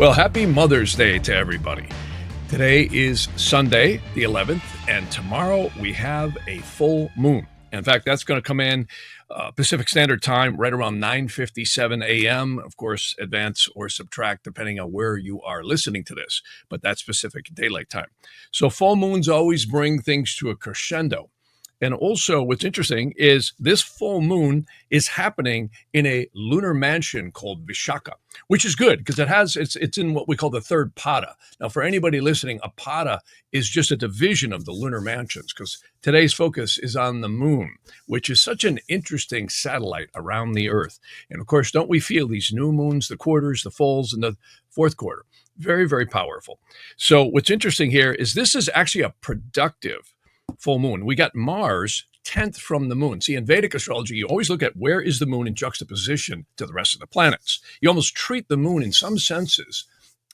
Well, happy Mother's Day to everybody. Today is Sunday, the 11th, and tomorrow we have a full moon. In fact, that's going to come in Pacific Standard Time right around 9:57 a.m. Of course, advance or subtract depending on where you are listening to this, but that's Pacific Daylight Time. So full moons always bring things to a crescendo. And also what's interesting is this full moon is happening in a lunar mansion called Vishakha, which is good because it's in what we call the third pada. Now, for anybody listening, a pada is just a division of the lunar mansions because today's focus is on the moon, which is such an interesting satellite around the earth. And of course, don't we feel these new moons, the quarters, the fulls, and the fourth quarter? Very, very powerful. So what's interesting here is this is actually a productive full moon. We got Mars 10th from the moon. See, in Vedic astrology, you always look at where is the moon in juxtaposition to the rest of the planets. You almost treat the moon in some senses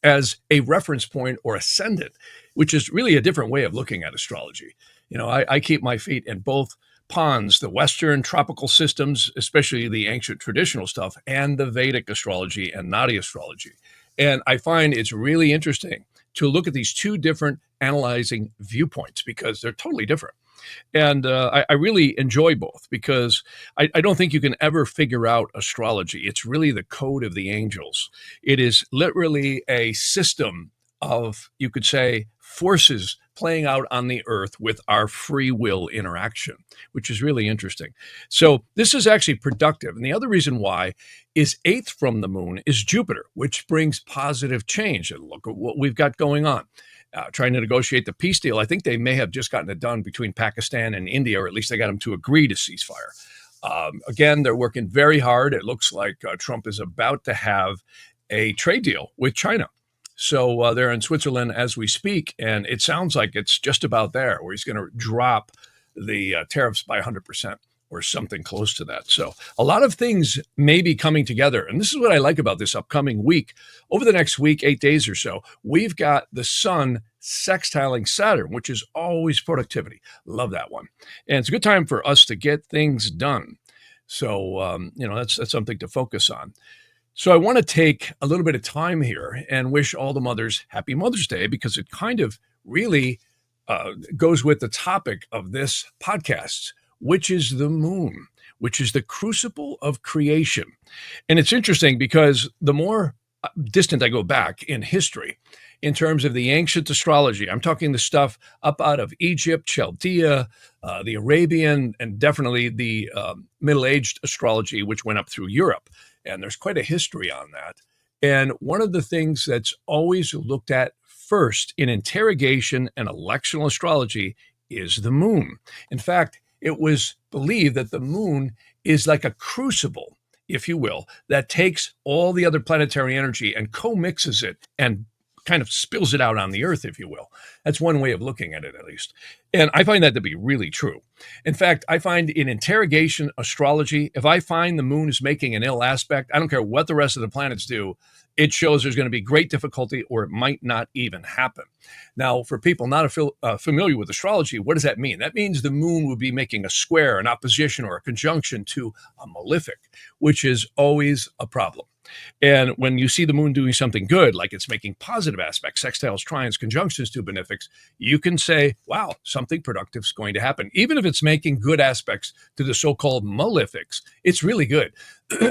as a reference point or ascendant, which is really a different way of looking at astrology. You know, I keep my feet in both ponds, the Western tropical systems, especially the ancient traditional stuff, and the Vedic astrology and Nadi astrology. And I find it's really interesting to look at these two different analyzing viewpoints because they're totally different. And I really enjoy both because I don't think you can ever figure out astrology. It's really the code of the angels. It is literally a system of, you could say, forces playing out on the earth with our free will interaction, which is really interesting. So this is actually productive. And the other reason why is 8th from the moon is Jupiter, which brings positive change. And look at what we've got going on. Trying to negotiate the peace deal. I think they may have just gotten it done between Pakistan and India, or at least they got them to agree to ceasefire. Again, they're working very hard. It looks like Trump is about to have a trade deal with China. So they're in Switzerland as we speak, and it sounds like it's just about there, where he's going to drop the tariffs by 100% or something close to that. So a lot of things may be coming together. And this is what I like about this upcoming week. Over the next week, 8 days or so, we've got the sun sextiling Saturn, which is always productivity. Love that one. And it's a good time for us to get things done. So, that's something to focus on. So I want to take a little bit of time here and wish all the mothers happy Mother's Day because it kind of really goes with the topic of this podcast, which is the moon, which is the crucible of creation. And it's interesting because the more distant I go back in history, in terms of the ancient astrology, I'm talking the stuff up out of Egypt, Chaldea, the Arabian, and definitely the Middle-aged astrology, which went up through Europe. And there's quite a history on that. And one of the things that's always looked at first in interrogation and electional astrology is the moon. In fact, it was believed that the moon is like a crucible, if you will, that takes all the other planetary energy and co-mixes it and kind of spills it out on the earth, if you will. That's one way of looking at it, at least. And I find that to be really true. In fact, I find in interrogation astrology, if I find the moon is making an ill aspect, I don't care what the rest of the planets do, it shows there's going to be great difficulty or it might not even happen. Now, for people not familiar with astrology, what does that mean? That means the moon would be making a square, an opposition, or a conjunction to a malefic, which is always a problem. And when you see the moon doing something good, like it's making positive aspects, sextiles, trines, conjunctions to benefics, you can say, wow, something productive is going to happen. Even if it's making good aspects to the so-called malefics, it's really good.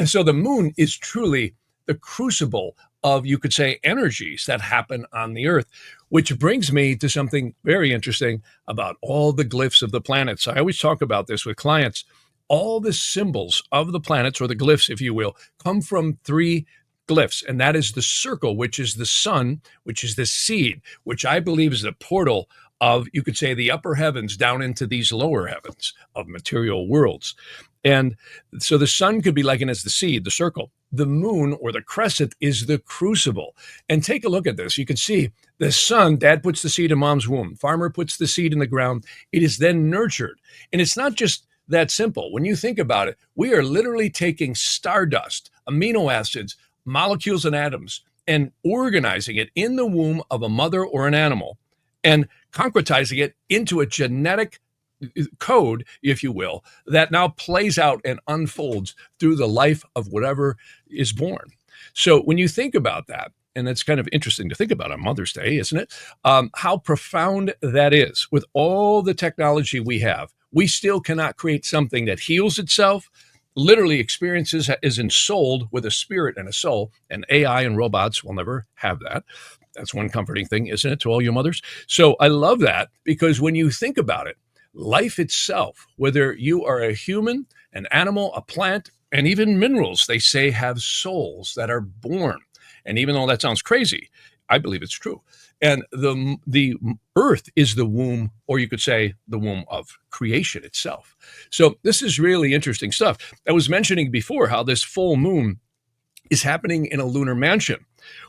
So the moon is truly the crucible of, you could say, energies that happen on the earth, which brings me to something very interesting about all the glyphs of the planets. I always talk about this with clients. All the symbols of the planets, or the glyphs, if you will, come from 3 glyphs. And that is the circle, which is the sun, which is the seed, which I believe is the portal of, you could say, the upper heavens down into these lower heavens of material worlds. And so the sun could be likened as the seed, the circle. The moon, or the crescent, is the crucible. And take a look at this. You can see the sun, dad puts the seed in mom's womb. Farmer puts the seed in the ground. It is then nurtured. And it's not just that simple. When you think about it, we are literally taking stardust, amino acids, molecules and atoms, and organizing it in the womb of a mother or an animal and concretizing it into a genetic code, if you will, that now plays out and unfolds through the life of whatever is born. So when you think about that, and it's kind of interesting to think about on Mother's Day, isn't it? How profound that is. With all the technology we have, we still cannot create something that heals itself, literally experiences, is ensouled with a spirit and a soul, and AI and robots will never have that. That's one comforting thing, isn't it, to all you mothers? So I love that, because when you think about it, life itself, whether you are a human, an animal, a plant, and even minerals, they say, have souls that are born. And even though that sounds crazy, I believe it's true. And the earth is the womb, or you could say the womb of creation itself. So this is really interesting stuff. I was mentioning before how this full moon is happening in a lunar mansion.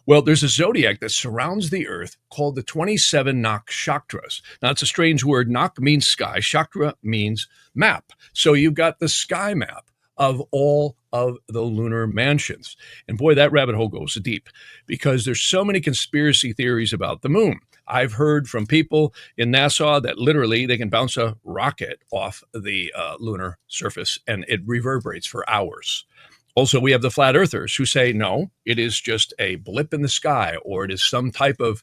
Well, there's a zodiac that surrounds the earth called the 27 nakshatras. Now, it's a strange word. Nak means sky. Shaktra means map. So you've got the sky map of all of the lunar mansions. And boy, that rabbit hole goes deep, because there's so many conspiracy theories about the moon. I've heard from people in NASA that literally they can bounce a rocket off the lunar surface and it reverberates for hours. Also, we have the flat earthers who say, no, it is just a blip in the sky, or it is some type of,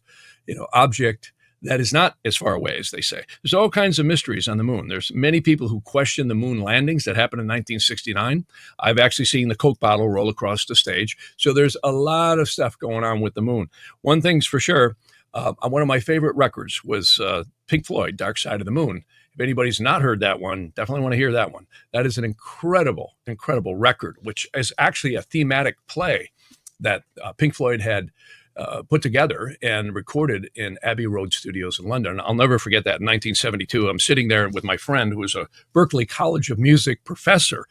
object that is not as far away as they say. There's all kinds of mysteries on the moon. There's many people who question the moon landings that happened in 1969. I've actually seen the Coke bottle roll across the stage. So there's a lot of stuff going on with the moon. One thing's for sure, one of my favorite records was Pink Floyd, Dark Side of the Moon. If anybody's not heard that one, definitely want to hear that one. That is an incredible, incredible record, which is actually a thematic play that Pink Floyd had put together and recorded in Abbey Road Studios in London. I'll never forget that. In 1972, I'm sitting there with my friend who was a Berklee College of Music professor.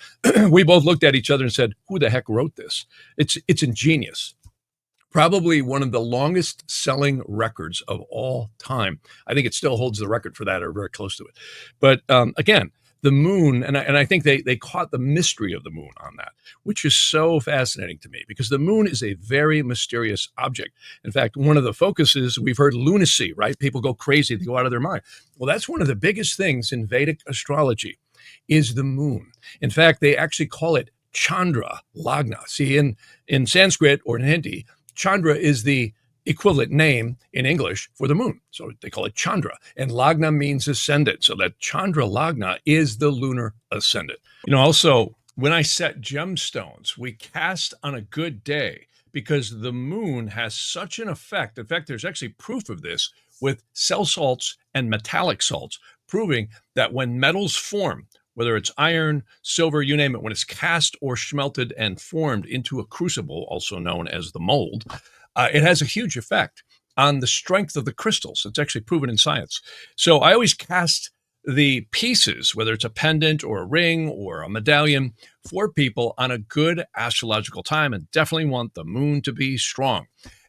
We both looked at each other and said, who the heck wrote this? It's ingenious. Probably one of the longest selling records of all time. I think it still holds the record for that, or very close to it. But again, the moon, and I think they caught the mystery of the moon on that, which is so fascinating to me, because the moon is a very mysterious object. In fact, one of the focuses, we've heard lunacy, right? People go crazy, they go out of their mind. Well, that's one of the biggest things in Vedic astrology is the moon. In fact, they actually call it Chandra Lagna. See, in Sanskrit or in Hindi, Chandra is the equivalent name in English for the moon. So they call it Chandra. And Lagna means ascendant. So that Chandra Lagna is the lunar ascendant. Also, when I set gemstones, we cast on a good day, because the moon has such an effect. In fact, there's actually proof of this with cell salts and metallic salts, proving that when metals form, whether it's iron, silver, you name it, when it's cast or smelted and formed into a crucible, also known as the mold, it has a huge effect on the strength of the crystals. It's actually proven in science. So I always cast the pieces, whether it's a pendant or a ring or a medallion, for people on a good astrological time, and definitely want the moon to be strong.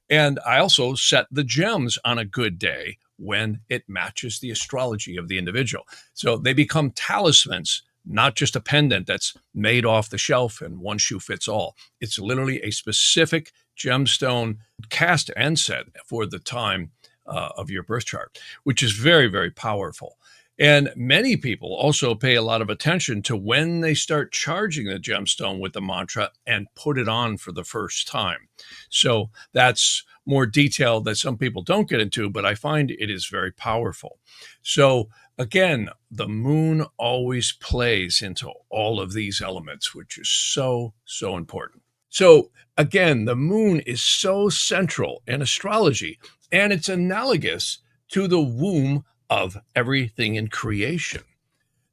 And I also set the gems on a good day when it matches the astrology of the individual. So they become talismans, not just a pendant that's made off the shelf and one shoe fits all. It's literally a specific gemstone cast and set for the time of your birth chart, which is very, very powerful. And many people also pay a lot of attention to when they start charging the gemstone with the mantra and put it on for the first time. So that's more detail that some people don't get into, but I find it is very powerful. So again, the moon always plays into all of these elements, which is so, so important. So again, the moon is so central in astrology, and it's analogous to the womb of everything in creation.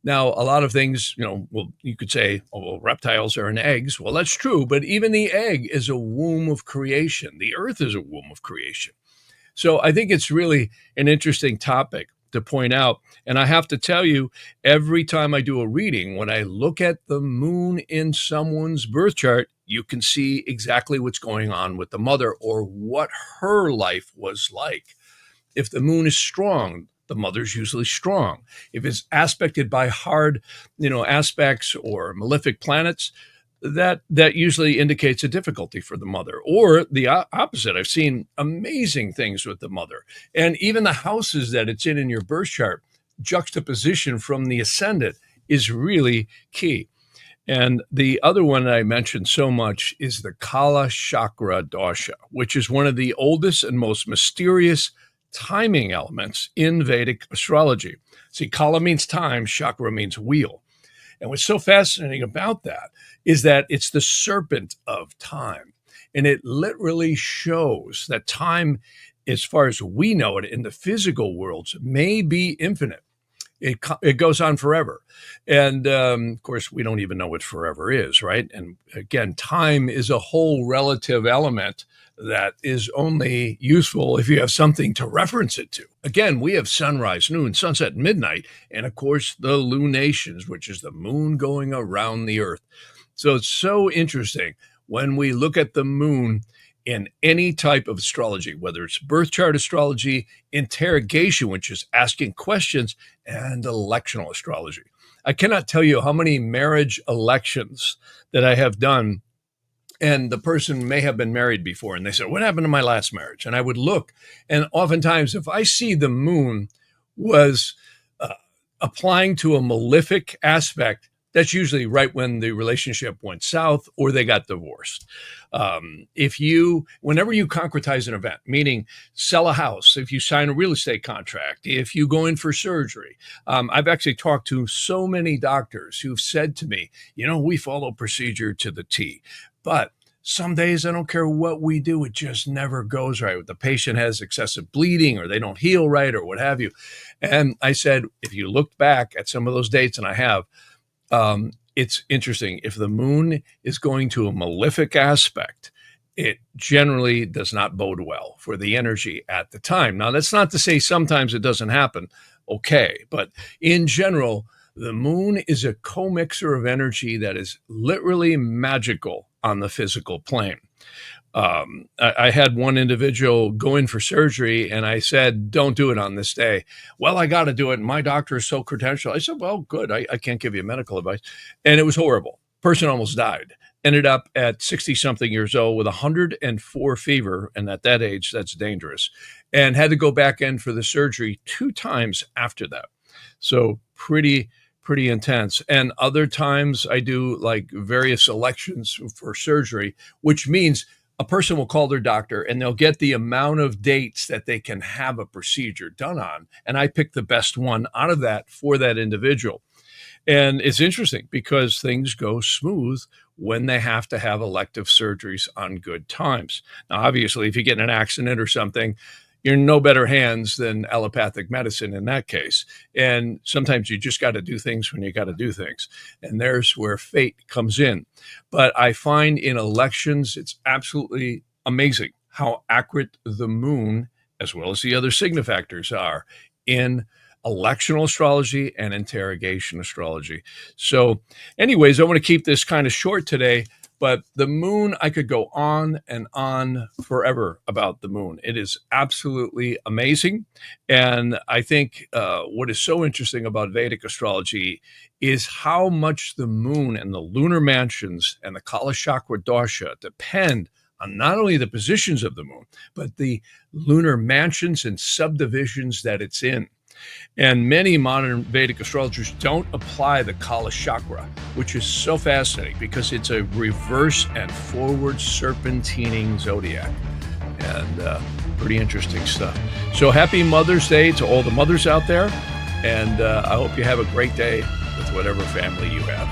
Now, a lot of things, you could say, oh, well, reptiles are in eggs. Well, that's true, but even the egg is a womb of creation. The earth is a womb of creation. So I think it's really an interesting topic to point out. And I have to tell you, every time I do a reading, when I look at the moon in someone's birth chart, you can see exactly what's going on with the mother, or what her life was like. If the moon is strong, the mother's usually strong. If it's aspected by hard, aspects or malefic planets, that usually indicates a difficulty for the mother. Or the opposite. I've seen amazing things with the mother. And even the houses that it's in your birth chart, juxtaposition from the ascendant is really key. And the other one that I mentioned so much is the Kala Chakra Dasha, which is one of the oldest and most mysterious timing elements in Vedic astrology. See, Kala means time, chakra means wheel. And what's so fascinating about that is that it's the serpent of time. And it literally shows that time, as far as we know it in the physical worlds, may be infinite. It goes on forever. And of course, we don't even know what forever is, right? And again, time is a whole relative element that is only useful if you have something to reference it to. Again, we have sunrise, noon, sunset, midnight, and of course, the lunations, which is the moon going around the earth. So it's so interesting when we look at the moon in any type of astrology, whether it's birth chart astrology, interrogation, which is asking questions, and electional astrology. I cannot tell you how many marriage elections that I have done, and the person may have been married before, and they said, "What happened to my last marriage?" And I would look, and oftentimes, if I see the moon was applying to a malefic aspect, that's usually right when the relationship went south or they got divorced. Whenever you concretize an event, meaning sell a house, if you sign a real estate contract, if you go in for surgery, I've actually talked to so many doctors who've said to me, we follow procedure to the T, but some days I don't care what we do, it just never goes right. The patient has excessive bleeding or they don't heal right or what have you. And I said, if you look back at some of those dates, and I have, it's interesting. If the moon is going to a malefic aspect, it generally does not bode well for the energy at the time. Now, that's not to say sometimes it doesn't happen. Okay. But in general, the moon is a co-mixer of energy that is literally magical on the physical plane. I had one individual go in for surgery and I said, "Don't do it on this day." "Well, I got to do it. And my doctor is so credentialed." I said, "Well, good. I can't give you medical advice." And it was horrible. Person almost died. Ended up at 60 something years old with 104 fever. And at that age, that's dangerous. And had to go back in for the surgery 2 times after that. So pretty intense. And other times I do like various elections for surgery, which means a person will call their doctor and they'll get the amount of dates that they can have a procedure done on. And I pick the best one out of that for that individual. And it's interesting because things go smooth when they have to have elective surgeries on good times. Now, obviously, if you get in an accident or something, you're in no better hands than allopathic medicine in that case. And sometimes you just got to do things when you got to do things. And there's where fate comes in. But I find in elections, it's absolutely amazing how accurate the moon, as well as the other signifactors, are in electional astrology and interrogation astrology. So anyways, I want to keep this kind of short today. But the moon, I could go on and on forever about the moon. It is absolutely amazing. And I think what is so interesting about Vedic astrology is how much the moon and the lunar mansions and the Kala Chakra Dasha depend on not only the positions of the moon, but the lunar mansions and subdivisions that it's in. And many modern Vedic astrologers don't apply the Kala Chakra, which is so fascinating because it's a reverse and forward serpentining zodiac. And pretty interesting stuff. So happy Mother's Day to all the mothers out there. And I hope you have a great day with whatever family you have.